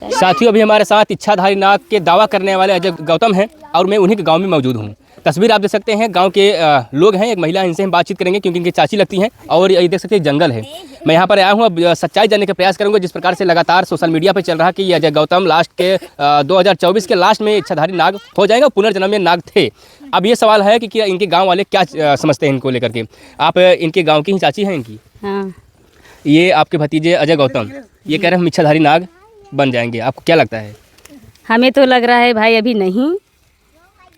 साथियों, अभी हमारे साथ इच्छाधारी नाग के दावा करने वाले अजय गौतम हैं और मैं उन्हीं के गांव में मौजूद हूं। तस्वीर आप देख सकते हैं, गांव के लोग हैं, एक महिला, इनसे हम बातचीत करेंगे क्योंकि इनकी चाची लगती हैं और ये देख सकते हैं जंगल है। मैं यहां पर आया हूं, अब सच्चाई जानने का प्रयास करूंगा। जिस प्रकार से लगातार सोशल मीडिया पर चल रहा कि ये अजय गौतम लास्ट के 2024 के लास्ट में इच्छाधारी नाग हो जाएगा, पुनर्जन्म में नाग थे। अब ये सवाल है कि इनके गाँव वाले क्या समझते हैं इनको लेकर के। आप इनके गाँव की ही चाची हैं इनकी? हाँ। ये आपके भतीजे अजय गौतम ये कह रहे हैं हम इच्छाधारी नाग बन जाएंगे, आपको क्या लगता है? हमें तो लग रहा है भाई अभी नहीं।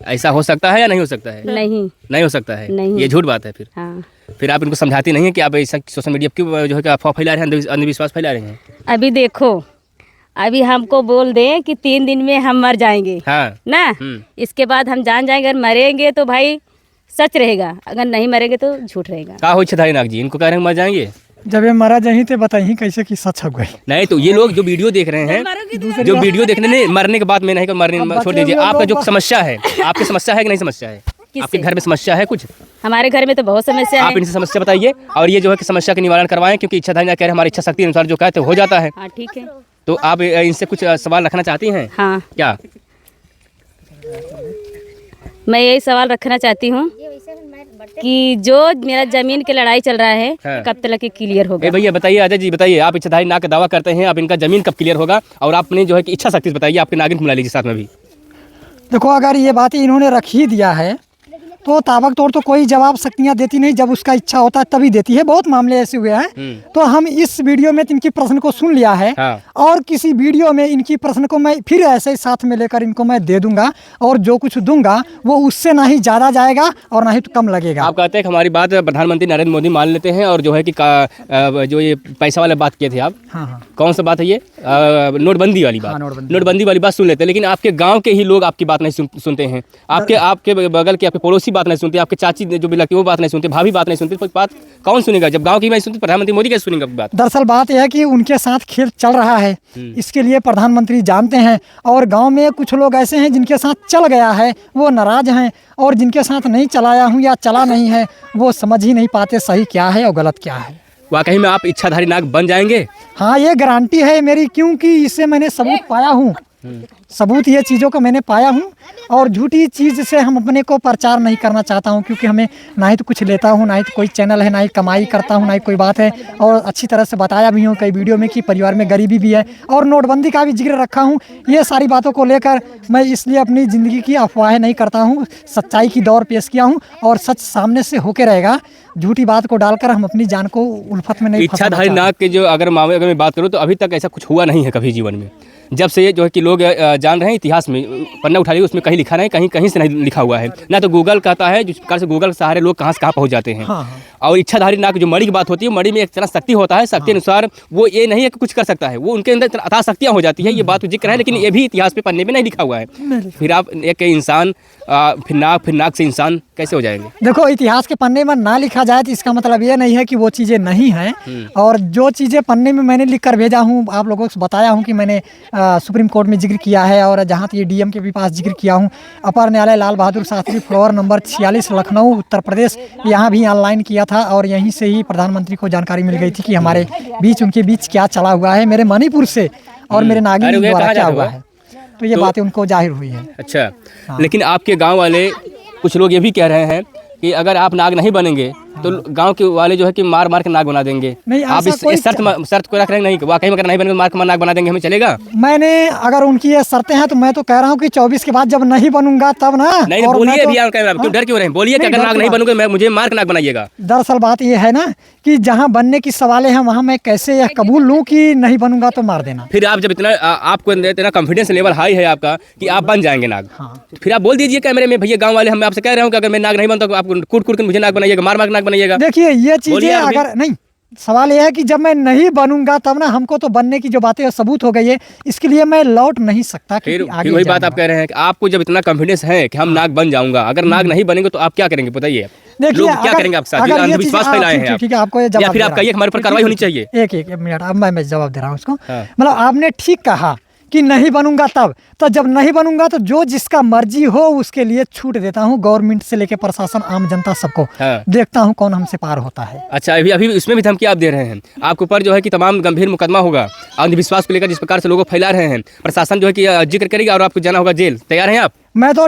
ऐसा हो सकता है या नहीं हो सकता है? नहीं हो सकता है। नहीं। ये झूठ बात है फिर। हाँ। फिर आप इनको समझाती नहीं है कि आप ऐसा सोशल मीडिया क्यों जो है कि अफवाह फैला रहे हैं, अंधविश्वास फैला रहे हैं? अभी देखो, अभी हमको बोल दे कि 3 दिन में हम मर जाएंगे। हाँ। ना, इसके बाद हम जान जाएंगे। अगर मरेंगे तो भाई सच रहेगा, अगर नहीं मरेंगे तो झूठ रहेगा। क्या हो इच्छाधारी नाग जी, इनको कह रहे हैं मर जाएंगे? जब ये मरा जाही तो बताइए कैसे कि सच हो गई। नहीं तो ये लोग जो वीडियो देख रहे हैं, जो वीडियो देखने नहीं, मरने के बाद में नहीं, मरने छोड़ दीजिए। आपका जो समस्या है, आपकी समस्या है कि नहीं समस्या है? आपके घर में समस्या है कुछ? हमारे घर में तो बहुत समस्या है। आप इनसे समस्या बताइए और ये जो है कि समस्या का निवारण करवाएं, क्योंकि इच्छाधारी नाग कह रहे हैं हमारी इच्छा शक्ति अनुसार जो कहते हो जाता है। हाँ ठीक है। तो आप इनसे कुछ सवाल रखना चाहती हैं? हाँ। क्या? मैं यही सवाल रखना चाहती हूँ कि जो मेरा जमीन की लड़ाई चल रहा है, हाँ। कब तक क्लियर होगा? भैया बताइए, अजय जी बताइए, आप इच्छाधारी नाग का दावा करते हैं, अब इनका जमीन कब क्लियर होगा? और आपने जो है कि इच्छा शक्ति बताइए, आपके नागिन को मिला लीजिए साथ में भी। देखो, अगर ये बातें इन्होंने रख ही दिया है तो ताबक तोड़ तो कोई जवाब शक्तियाँ देती नहीं, जब उसका इच्छा होता है तभी देती है। बहुत मामले ऐसे हुए हैं। तो हम इस वीडियो में इनकी प्रश्न को सुन लिया है। हाँ। और किसी वीडियो में इनकी प्रश्न को मैं फिर ऐसे ही साथ में लेकर इनको मैं दे दूंगा, और जो कुछ दूंगा वो उससे ना ही ज़्यादा जाएगा और ना ही तो कम लगेगा। आप कहते हैं कि हमारी बात प्रधानमंत्री नरेंद्र मोदी मान लेते हैं और जो है कि जो ये पैसा वाले बात किए थे आप। हाँ। कौन सा बात है ये? नोटबंदी वाली बात। नोटबंदी वाली बात सुन लेते हैं, लेकिन आपके गाँव के ही लोग आपकी बात नहीं सुनते हैं। आपके बगल के, आपके पड़ोसी बात नहीं सुनते, आपके चाची जो भी लगती है वो बात नहीं सुनते, भाभी बात नहीं सुनती। तो बात कौन सुनेगा जब गांव की नहीं सुनती? प्रधानमंत्री मोदी कैसे सुनेगा बात? दरअसल बात यह है कि उनके साथ खेल चल रहा है, इसके लिए प्रधानमंत्री जानते हैं। और गांव में कुछ लोग ऐसे हैं जिनके साथ चल गया है, वो नाराज हैं, और जिनके साथ नहीं चलाया हूँ या चला नहीं है वो समझ ही नहीं पाते सही क्या है और गलत क्या है। वाकई में आप इच्छाधारी नाग बन जाएंगे? हाँ, ये गारंटी है मेरी, क्योंकि इससे मैंने सबूत पाया हूँ। सबूत ये चीज़ों को मैंने पाया हूँ, और झूठी चीज़ से हम अपने को प्रचार नहीं करना चाहता हूँ, क्योंकि हमें ना ही तो कुछ लेता हूँ, ना ही तो कोई चैनल है, ना ही कमाई करता हूँ, ना ही कोई बात है। और अच्छी तरह से बताया भी हूँ कई वीडियो में कि परिवार में गरीबी भी है, और नोटबंदी का भी जिक्र रखा हूँ। ये सारी बातों को लेकर मैं इसलिए अपनी ज़िंदगी की अफवाहें नहीं करता हूँ, सच्चाई की दौर पेश किया हूँ, और सच सामने से होके रहेगा। झूठी बात को डालकर हम अपनी जान को उल्फत में नहीं। इच्छाधारी नाग के जो अगर मामले अगर मैं बात करूँ तो अभी तक ऐसा कुछ हुआ नहीं है कभी जीवन में। जब से ये जो है कि लोग जान रहे हैं, इतिहास में पन्ना उठा लिया, उसमें कहीं लिखा नहीं, कहीं से नहीं लिखा हुआ है। ना तो गूगल कहता है, जिस प्रकार से गूगल के सहारे लोग कहाँ से कहाँ पहुँच जाते हैं। हाँ। और इच्छाधारी नाग जो मणि की बात होती है, मणि में एक तरह शक्ति होता है, शक्ति अनुसार वो ये नहीं है कि कुछ कर सकता है, वो उनके अंदर अथाह शक्तियाँ हो जाती है। ये बात जिक्र है, लेकिन ये भी इतिहास पे पन्ने में नहीं लिखा हुआ है। फिर आप एक इंसान फिर नाग से इंसान कैसे हो जाएंगे? देखो, इतिहास के पन्ने में ना लिखा जाए तो इसका मतलब ये नहीं है कि वो चीज़ें नहीं हैं। और जो चीज़ें पन्ने में मैंने लिख कर भेजा हूँ, आप लोगों को बताया हूँ कि मैंने सुप्रीम कोर्ट में जिक्र किया है, और जहाँ तक डीएम के भी पास जिक्र किया हूँ। अपर न्यायालय लाल बहादुर शास्त्री फ्लोर नंबर 46 लखनऊ उत्तर प्रदेश, यहाँ भी ऑनलाइन किया था, और यहीं से ही प्रधानमंत्री को जानकारी मिल गई थी कि हमारे बीच, उनके बीच क्या चला हुआ है, मेरे मणिपुर से और मेरे नागिन द्वारा क्या हुआ है। तो ये बातें उनको जाहिर हुई है। अच्छा। हाँ। लेकिन आपके गांव वाले कुछ लोग ये भी कह रहे हैं कि अगर आप नाग नहीं बनेंगे तो गांव के वाले जो है कि मार मार के नाग बना देंगे। नहीं, आप इस शर्त को रख रहे हैं नहीं? वाकई में अगर नहीं बनेंगे मार के नाग बना देंगे, हमें चलेगा? मैंने अगर उनकी ये शर्तें हैं तो मैं तो कह रहा हूँ कि 24 के बाद जब नहीं बनूंगा तब ना। नहीं बोलिए भैया, क्यों डर क्यों रहे हैं? बोलिए कि अगर नाग नहीं बनूंगा मुझे मार के नाग बनाइएगा। दरअसल बात ये है ना कि जहाँ बनने की सवालें हैं वहाँ मैं कैसे यह कबूल लूँ कि नहीं बनूंगा तो मार देना। फिर आप जब इतना आपको इतना कॉन्फिडेंस लेवल हाई है आपका कि आप बन जाएंगे नाग, फिर आप बोल दीजिए कैमरे में, भैया गाँव वाले हम आपसे कह रहे हो कि अगर मैं नाग नहीं बनता तो आप कूट के मुझे नाग बनाइएगा, मार नाग बनाइएगा। देखिए, ये चीजें अगर नहीं, सवाल यह है कि जब मैं नहीं बनूंगा तब ना, हमको तो बनने की जो बातें सबूत हो गई है, इसके लिए मैं लौट नहीं सकता। फिर वही बात आप कह रहे हैं कि आपको जब इतना कॉन्फिडेंस है कि हम नाग बन जाऊंगा, अगर नाग नहीं बनेंगे तो आप क्या करेंगे बताइए? लोग क्या करेंगे आपके साथ? अंधविश्वास फैलाए हैं आप। ठीक है, आपको ये जवाब, या फिर आप कहिए हमारे ऊपर कार्रवाई होनी चाहिए। एक मिनट, अब मैं जवाब दे रहा हूँ उसको। मतलब आपने ठीक कहा कि नहीं बनूंगा तब, तो जब नहीं बनूंगा तो जो जिसका मर्जी हो उसके लिए छूट देता हूँ। गवर्नमेंट से लेकर प्रशासन, आम जनता, सबको हाँ। देखता हूँ कौन हमसे पार होता है। अच्छा, अभी अभी इसमें भी धमकी आप दे रहे हैं, आपके ऊपर जो है कि तमाम गंभीर मुकदमा होगा अंधविश्वास को लेकर, जिस प्रकार से लोगों फैला रहे हैं। प्रशासन जो है कि जिक्र करेगा और आपको जाना होगा जेल। तैयार हैं आप? मैं तो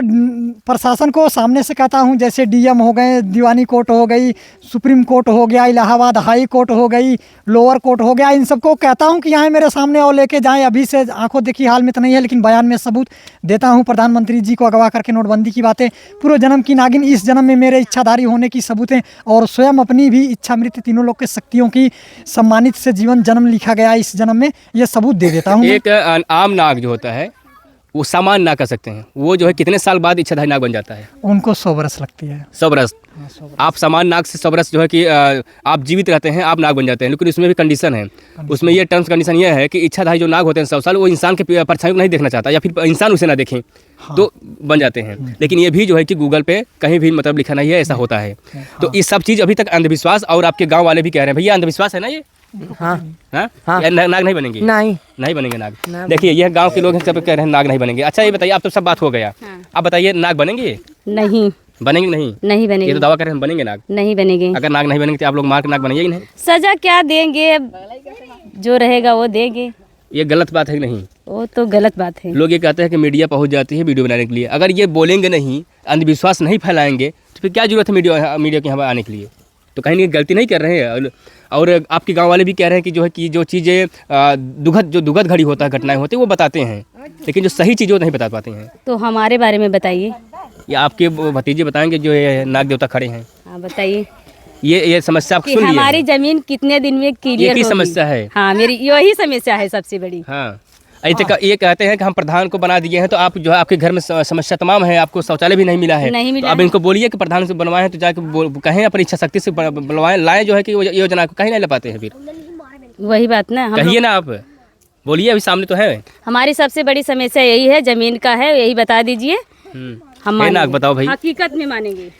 प्रशासन को सामने से कहता हूँ, जैसे डीएम हो गए, दीवानी कोर्ट हो गई, सुप्रीम कोर्ट हो गया, इलाहाबाद हाई कोर्ट हो गई, लोअर कोर्ट हो गया, इन सबको कहता हूँ कि यहाँ मेरे सामने और लेके जाएं। अभी से आंखों देखी हाल में तो नहीं है, लेकिन बयान में सबूत देता हूँ। प्रधानमंत्री जी को अगवा करके नोटबंदी की बातें, पूर्व जन्म की नागिन, इस जन्म में मेरे इच्छाधारी होने की सबूतें, और स्वयं अपनी भी इच्छा मृत्यु तीनों लोग के शक्तियों की सम्मानित से जीवन जन्म लिखा गया इस जन्म में, ये सबूत दे देता हूँ। एक आम नाग जो होता है वो सामान्य नाग कर सकते हैं, वो जो है कितने साल बाद इच्छाधारी नाग बन जाता है? उनको 100 बरस लगती है। 100 बरस। आप सामान्य नाग से 100 बरस जो है कि आप जीवित रहते हैं, आप नाग बन जाते हैं। लेकिन उसमें भी कंडीशन है, उसमें ये टर्म्स कंडीशन ये है कि इच्छाधारी जो नाग होते हैं 100 साल, वो इंसान के परछाई को नहीं देखना चाहता, या फिर इंसान उसे ना देखें तो बन जाते हैं। लेकिन ये भी जो है कि गूगल पे कहीं भी मतलब लिखा नहीं है, ऐसा होता है। तो ये सब चीज़ अभी तक अंधविश्वास, और आपके गाँव वाले भी कह रहे हैं भैया अंधविश्वास है ना ये? हाँ हाँ? हाँ। या नाग नहीं बनेंगे? नहीं बनेंगे नाग। देखिए यह गांव के लोग सब कह रहे हैं नाग नहीं बनेंगे। अच्छा ये बताइए, आप तो सब बात हो गया, आप बताइए नाग बनेंगे? नहीं बनेंगे नहीं? नहीं ये बनेंगे। तो दावा कर रहे हैं बनेंगे नाग। नहीं बनेंगे। अगर नाग नहीं बनेंगे तो आप लोग मार के नाग बनेंगे ही नहीं? सजा क्या देंगे, अब जो रहेगा वो देंगे। ये गलत बात है कि नहीं? वो तो गलत बात है। लोग ये कहते हैं कि मीडिया पहुंच जाती है वीडियो बनाने के लिए। अगर ये बोलेंगे नहीं, अंधविश्वास नहीं फैलाएंगे, तो फिर क्या जरूरत है मीडिया के यहाँ आने के लिए? तो कहीं नहीं गलती नहीं कर रहे हैं। और आपके गांव वाले भी कह रहे हैं कि जो है कि जो चीज़ें दुखद घड़ी होता है, घटनाएं होती है, वो बताते हैं, लेकिन जो सही चीज़ें वो नहीं बता पाते हैं। तो हमारे बारे में बताइए। या आपके भतीजे बताएंगे जो ये नाग देवता खड़े हैं? हाँ बताइए। ये समस्या आप कि सुन लिए? हमारी जमीन कितने दिन में क्लियर ये होगी? की समस्या है? हाँ मेरी यही समस्या है सबसे बड़ी। हाँ, ये कहते हैं कि हम प्रधान को बना दिए हैं, तो आप जो है आपके घर में समस्या तमाम है, आपको शौचालय भी नहीं मिला है। नहीं मिला तो अब इनको बोलिए कि प्रधान से बनवाए हैं, तो जाके कहें अपनी इच्छा शक्ति से बनवाएं, लाएं, जो है कि योजना को कहीं नहीं ले पाते हैं। फिर वही बात ना, हम कहिए ना, आप बोलिए, अभी सामने तो है। हमारी सबसे बड़ी समस्या यही है, जमीन का है, यही बता दीजिए। हम है नाग, बताओ भाई। हकीकत में मानेंगे।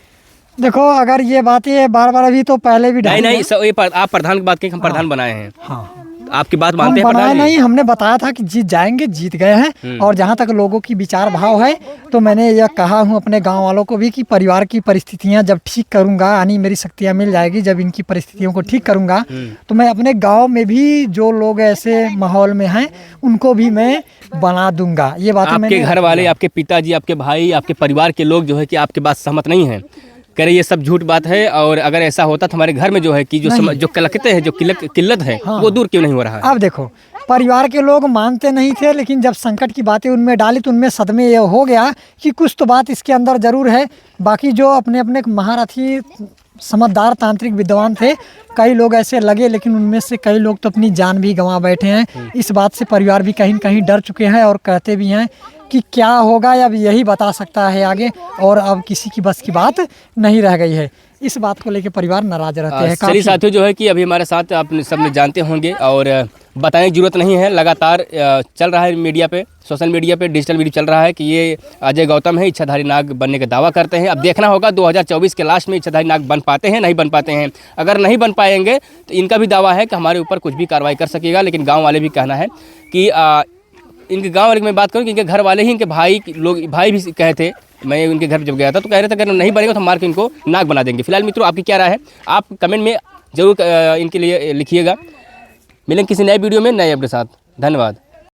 देखो अगर ये बातें बार बार, अभी तो पहले भी नहीं आप प्रधान की बात की, हम प्रधान बनाए हैं। हाँ, आपकी बात हम मानते हैं बनाए प्रधान जी? नहीं, हमने बताया था कि जीत जाएंगे, जीत गए हैं। और जहाँ तक लोगों की विचार भाव है, तो मैंने यह कहा हूँ अपने गांव वालों को भी कि परिवार की परिस्थितियाँ जब ठीक करूँगा, यानी मेरी शक्तियाँ मिल जाएगी, जब इनकी परिस्थितियों को ठीक करूँगा, तो मैं अपने गांव में भी जो लोग ऐसे माहौल में हैं उनको भी मैं बना दूंगा। ये बात आपके घर वाले, आपके पिताजी, आपके भाई, आपके परिवार के लोग जो है कि आपके बात सहमत नहीं हैं, कह रहे ये सब झूठ बात है, और अगर ऐसा होता तो हमारे घर में जो है कि जो कलकते हैं, जो किल्लत है, वो दूर क्यों नहीं हो रहा है? अब देखो, परिवार के लोग मानते नहीं थे, लेकिन जब संकट की बातें उनमें डाली तो उनमें सदमे ये हो गया कि कुछ तो बात इसके अंदर जरूर है। बाकी जो अपने अपने महारथी समझदार तांत्रिक विद्वान थे, कई लोग ऐसे लगे, लेकिन उनमें से कई लोग तो अपनी जान भी गंवा बैठे हैं। इस बात से परिवार भी कहीं कहीं डर चुके हैं और कहते भी हैं कि क्या होगा अब यही बता सकता है आगे, और अब किसी की बस की बात नहीं रह गई है। इस बात को लेकर परिवार नाराज रहते हैं। चलिए साथियों, जो है कि अभी हमारे साथ आप सब ने जानते होंगे, और बताने की जरूरत नहीं है, लगातार चल रहा है मीडिया पे, सोशल मीडिया पे, डिजिटल वीडियो चल रहा है कि ये अजय गौतम है, इच्छाधारी नाग बनने का दावा करते हैं। अब देखना होगा 2024 के लास्ट में इच्छाधारी नाग बन पाते हैं, नहीं बन पाते हैं। अगर नहीं बन पाएंगे तो इनका भी दावा है कि हमारे ऊपर कुछ भी कार्रवाई कर सकेगा। लेकिन गाँव वाले भी कहना है कि इनके गाँव वाले की मैं बात करूँ कि इनके घर वाले ही, इनके भाई भी कहे थे, मैं उनके घर जब गया था तो कह रहे थे अगर नहीं बनेगा तो मार के इनको नाग बना देंगे। फिलहाल मित्रों, आपकी क्या राय है, आप कमेंट में जरूर इनके लिए लिखिएगा। मिलेंगे किसी नए वीडियो में नए अपने साथ। धन्यवाद।